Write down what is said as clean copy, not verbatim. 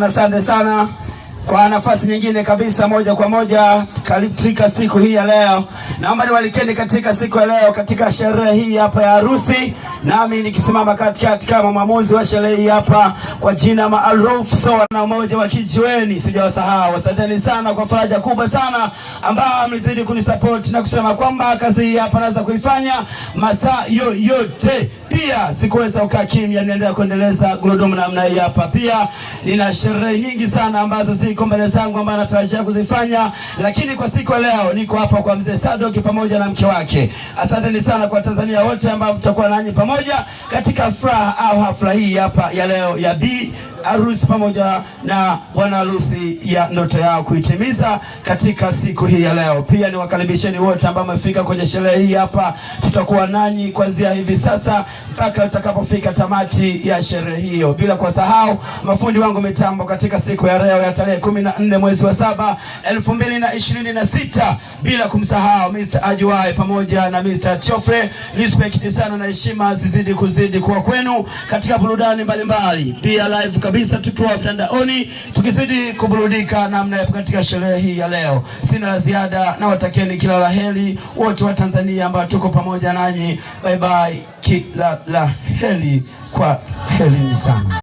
Asante sana kwa nafasi nyingine kabisa, moja kwa moja katika siku hii ya leo. Naomba niwalikeni katika siku ya leo katika sherehe hii hapa ya harusi, nami nikisimama katikati kama mwamuzi wa sherehe hii hapa kwa jina maarufu sawa na mmoja wa Kijiweni. Sijawasahau, asanteni sana kwa faraja kubwa sana ambao mlizidi kunisupport na kusema kwamba kazi hii hapa naweza kuifanya masaa yote. Pia sikuweza kukaa kimya, niendelea kuendeleza gurudumu namna hii hapa. Pia nina sherehe nyingi sana ambazo ziko mbele zangu ambazo natarajia kuzifanya, lakini kwa siku ya leo niko hapa kwa mzee Sadoki pamoja na mke wake. Asanteni sana kwa Tanzania wote ambao mtakuwa nanyi pamoja katika furaha au hafla hii hapa ya leo ya bi harusi pamoja na bwana harusi ya ndoto yao kuitimiza katika siku hii ya leo. Pia niwakaribisheni wote ambao mmefika kwenye sherehe hii hapa. Tutakuwa nanyi kuanzia hivi sasa mpaka utakapofika tamati ya sherehe hiyo, bila kusahau mafundi wangu mitambo katika siku ya leo ya tarehe 14 mwezi wa 7 2026, bila kumsahau Mr. Ajuai pamoja na Mr. Chofre. Respect sana na heshima zizidi kuwa kwenu katika burudani mbalimbali, pia live kabisa tukiwa mtandaoni tukizidi kuburudika namna ya katika sherehe hii ya leo. Sina la ziada, na watakieni kila la heri wote wa Tanzania ambao tuko pamoja nanyi. Bye bye, kila la heri, kwa heri sana.